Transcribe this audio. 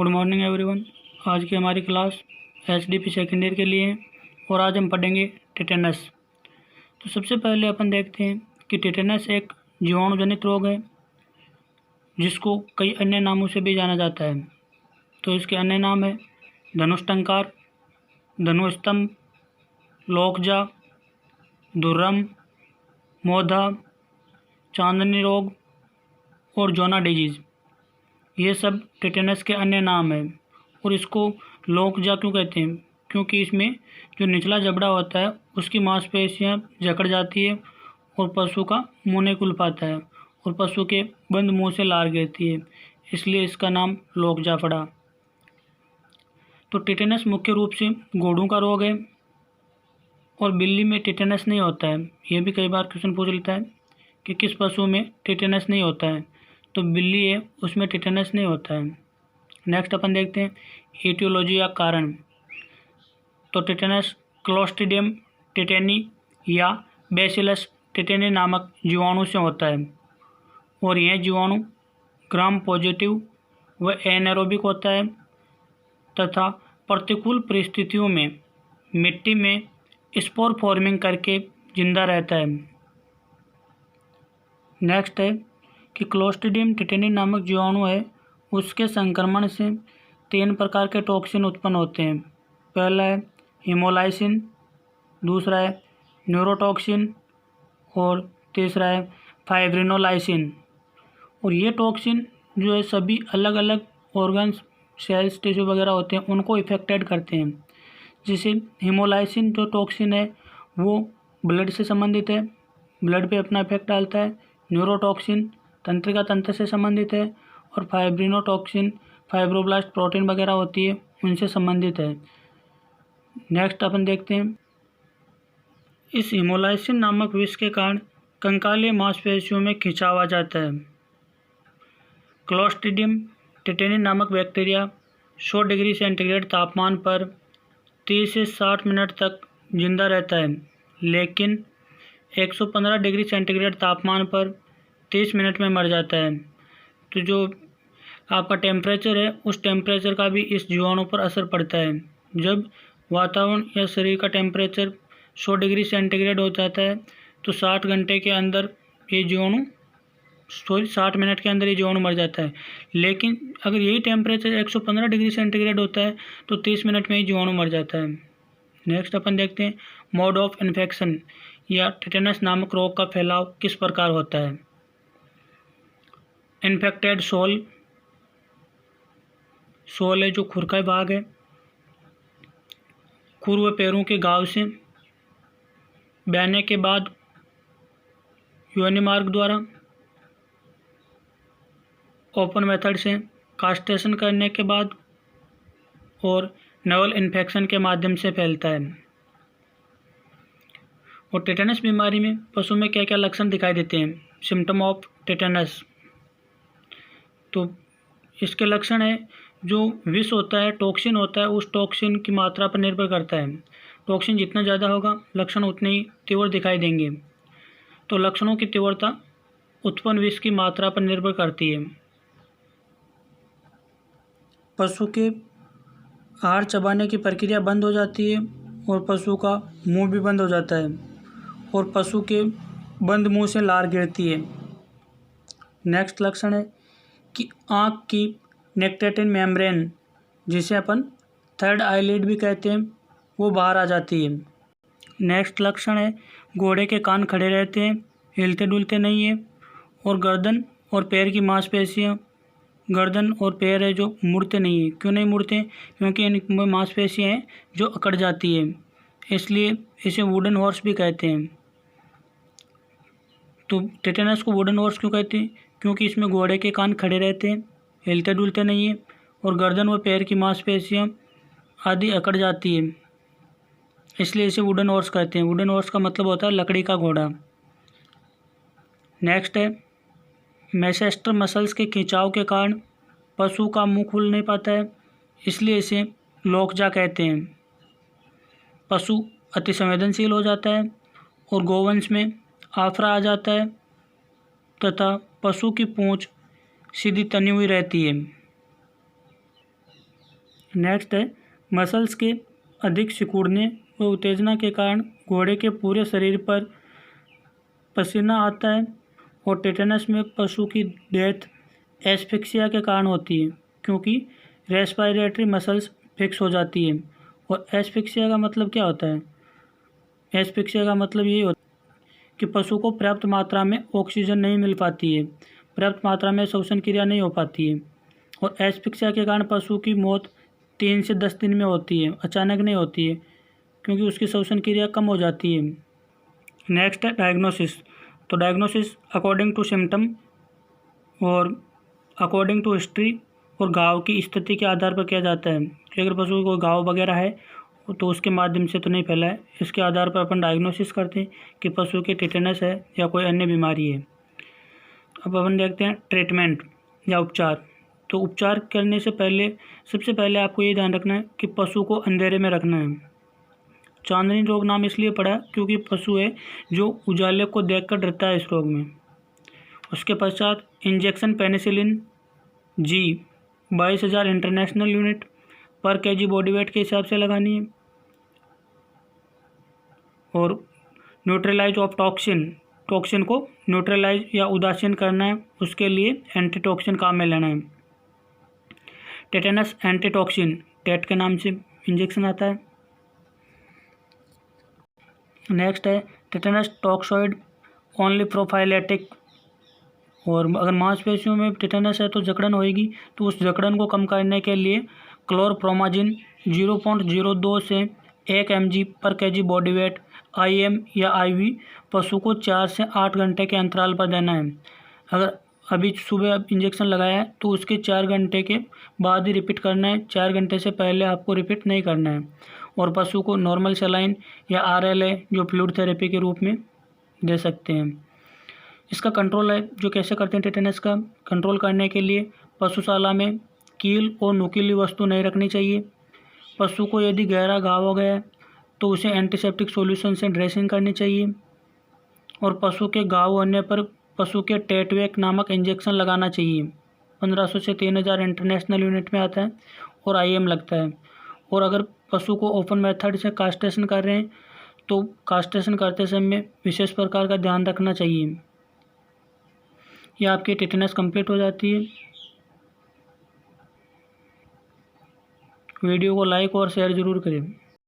Good morning everyone. आज की हमारी क्लास एचडीपी सेकेंड ईयर के लिए है और आज हम पढ़ेंगे टिटेनस। तो सबसे पहले अपन देखते हैं कि टिटेनस एक जीवाणुजनित रोग है जिसको कई अन्य नामों से भी जाना जाता है। तो इसके अन्य नाम है धनुष्टंकार, धनुस्तंभ, लोकजा, दुर्रम, मोधा, चांदनी रोग और जोना डिजीज़। ये सब टिटेनस के अन्य नाम हैं। और इसको लोकजा क्यों कहते हैं? क्योंकि इसमें जो निचला जबड़ा होता है उसकी मांसपेशियां जकड़ जाती है और पशु का मुंह नहीं खुल पाता है और पशु के बंद मुंह से लार गिरती है, इसलिए इसका नाम लोकजा पड़ा। तो टिटेनस मुख्य रूप से घोड़ों का रोग है और बिल्ली में टिटेनस नहीं होता है। यह भी कई बार क्वेश्चन पूछ लेता है कि किस पशु में टिटेनस नहीं होता है, तो बिल्ली है उसमें टिटेनस नहीं होता है। नेक्स्ट अपन देखते हैं एटियोलॉजी या कारण। तो टिटेनस क्लोस्ट्रीडियम टिटेनी या बैसिलस टिटेनी नामक जीवाणु से होता है और यह जीवाणु ग्राम पॉजिटिव व एनारोबिक होता है तथा प्रतिकूल परिस्थितियों में मिट्टी में स्पोर फॉर्मिंग करके जिंदा रहता है। नेक्स्ट है कि क्लोस्ट्रीडियम टिटेनी नामक जीवाणु है उसके संक्रमण से 3 प्रकार के टॉक्सिन उत्पन्न होते हैं। पहला है हीमोलाइसिन, दूसरा है न्यूरोटॉक्सिन और तीसरा है फाइब्रिनोलाइसिन। और ये टॉक्सिन जो है सभी अलग अलग ऑर्गन्स, सेल्स, टिश्यू वगैरह होते हैं उनको इफेक्टेड करते हैं। जैसे हीमोलाइसिन जो टॉक्सिन है वो ब्लड से संबंधित है, ब्लड पे अपना इफेक्ट डालता है। न्यूरोटॉक्सिन तंत्रिका तंत्र से संबंधित है और फाइब्रिनोटॉक्सिन फाइब्रोब्लास्ट प्रोटीन वगैरह होती है उनसे संबंधित है। नेक्स्ट अपन देखते हैं इस हीमोलाइसिन नामक विष के कारण कंकालीय मांसपेशियों में खिंचाव आ जाता है। क्लोस्ट्रीडियम टिटेनी नामक बैक्टीरिया 100 डिग्री सेंटीग्रेड तापमान पर 30 से 60 मिनट तक जिंदा रहता है, लेकिन 115 डिग्री सेंटीग्रेड तापमान पर 30 मिनट में मर जाता है। तो जो आपका टेम्परेचर है उस टेम्परेचर का भी इस जीवाणु पर असर पड़ता है। जब वातावरण या शरीर का टेम्परेचर 100 डिग्री सेंटीग्रेड हो जाता है तो 60 घंटे के अंदर ये जीवाणु 60 मिनट के अंदर ये जीवाणु मर जाता है। लेकिन अगर यही टेम्परेचर 115 डिग्री सेंटीग्रेड होता है तो 30 मिनट में ही जीवाणु मर जाता है। नेक्स्ट अपन देखते हैं मोड ऑफ इन्फेक्शन या टिटेनस नामक रोग का फैलाव किस प्रकार होता है। इन्फेक्टेड सोल है जो खुर का भाग है, खुर व पैरों के घाव से बहने के बाद योनि मार्ग द्वारा ओपन मेथड से कास्ट्रेशन करने के बाद और नवल इन्फेक्शन के माध्यम से फैलता है। और टिटेनस बीमारी में पशु में क्या क्या लक्षण दिखाई देते हैं। सिम्टम ऑफ टिटेनस, तो इसके लक्षण है जो विष होता है, टॉक्सिन होता है, उस टॉक्सिन की मात्रा पर निर्भर करता है। टॉक्सिन जितना ज़्यादा होगा लक्षण उतने ही तीव्र दिखाई देंगे। तो लक्षणों की तीव्रता उत्पन्न विष की मात्रा पर निर्भर करती है। पशु के आहार चबाने की प्रक्रिया बंद हो जाती है और पशु का मुंह भी बंद हो जाता है और पशु के बंद मुंह से लार गिरती है। नेक्स्ट लक्षण है कि आँख की नेक्टेटिन मेम्ब्रेन, जिसे अपन थर्ड आईलिड भी कहते हैं, वो बाहर आ जाती है। नेक्स्ट लक्षण है घोड़े के कान खड़े रहते हैं, हिलते डुलते नहीं है और गर्दन और पैर की मांसपेशियाँ, गर्दन और पैर है जो मुड़ते नहीं है। क्यों नहीं मुड़ते? क्योंकि इनमें मांसपेशियाँ हैं जो अकड़ जाती है, इसलिए इसे वुडन हॉर्स भी कहते हैं। तो टिटेनस को वुडन हॉर्स क्यों कहते हैं? क्योंकि इसमें घोड़े के कान खड़े रहते हैं, हिलते डुलते नहीं है और गर्दन व पैर की मांसपेशियाँ आदि अकड़ जाती है, इसलिए इसे वुडन हॉर्स कहते हैं। वुडन हॉर्स का मतलब होता है लकड़ी का घोड़ा। नेक्स्ट है मैसेस्टर मसल्स के खिंचाव के कारण पशु का मुंह खुल नहीं पाता है, इसलिए इसे लोकजा कहते हैं। पशु अति संवेदनशील हो जाता है और गोवंश में आफरा आ जाता है तथा पशु की पूंछ सीधी तनी हुई रहती है। नेक्स्ट है मसल्स के अधिक सिकुड़ने व उत्तेजना के कारण घोड़े के पूरे शरीर पर पसीना आता है। और टेटनस में पशु की डेथ एस्फिक्सिया के कारण होती है, क्योंकि रेस्पिरेटरी मसल्स फिक्स हो जाती है। और एस्फिक्सिया का मतलब क्या होता है? एस्फिक्सिया का मतलब यही होता है कि पशु को पर्याप्त मात्रा में ऑक्सीजन नहीं मिल पाती है, पर्याप्त मात्रा में श्वसन क्रिया नहीं हो पाती है। और एस्फिक्सिया के कारण पशु की मौत 3 से 10 दिन में होती है, अचानक नहीं होती है, क्योंकि उसकी श्वसन क्रिया कम हो जाती है। नेक्स्ट है डायग्नोसिस। तो डायग्नोसिस अकॉर्डिंग टू सिम्टम और अकॉर्डिंग टू हिस्ट्री और घाव की स्थिति के आधार पर किया जाता है कि अगर पशु को कोई घाव वगैरह है तो उसके माध्यम से तो नहीं फैला है। इसके आधार पर अपन डायग्नोसिस करते हैं कि पशु की टेटनस है या कोई अन्य बीमारी है। अब अपन देखते हैं ट्रीटमेंट या उपचार। तो उपचार करने से पहले सबसे पहले आपको ये ध्यान रखना है कि पशु को अंधेरे में रखना है। चांदनी रोग नाम इसलिए पड़ा क्योंकि पशु है जो उजाले को देखकर डरता है इस रोग में। उसके पश्चात injection penicillin G 22,000 international unit पर केजी बॉडी वेट के हिसाब से लगानी है। और न्यूट्रलाइज ऑफ टॉक्सिन को न्यूट्रलाइज या उदासीन करना है, उसके लिए एंटीटॉक्सिन काम में लेना है। टेटनस एंटीटॉक्सिन टेट के नाम से इंजेक्शन आता है। नेक्स्ट है टेटनस टॉक्सॉइड ओनली प्रोफाइलेटिक। और अगर मांसपेशियों में टेटनस है तो जकड़न होगी, तो उस जकड़न को कम करने के लिए क्लोरप्रोमाजिन 0.02 से 1 mg पर केजी बॉडी वेट IM या IV पशु को 4 से 8 घंटे के अंतराल पर देना है। अगर अभी सुबह इंजेक्शन लगाया है तो उसके 4 घंटे के बाद ही रिपीट करना है, 4 घंटे से पहले आपको रिपीट नहीं करना है। और पशु को नॉर्मल सलाइन या RLA जो फ्लूइड थेरेपी के रूप में दे सकते हैं। इसका कंट्रोल है जो कैसे करते हैं टेटनस का कंट्रोल करने के लिए पशुशाला में कील और नुकीली वस्तु नहीं रखनी चाहिए। पशु को यदि गहरा घाव हो गया है तो उसे एंटीसेप्टिक सॉल्यूशन से ड्रेसिंग करनी चाहिए। और पशु के घाव होने पर पशु के टेटवेक नामक इंजेक्शन लगाना चाहिए। 1500 से 3000 इंटरनेशनल यूनिट में आता है और IM लगता है। और अगर पशु को ओपन मेथड से कास्ट्रेशन कर रहे हैं तो कास्ट्रेशन करते समय विशेष प्रकार का ध्यान रखना चाहिए। यह आपकी टेटनस कंप्लीट हो जाती है। वीडियो को लाइक और शेयर ज़रूर करें।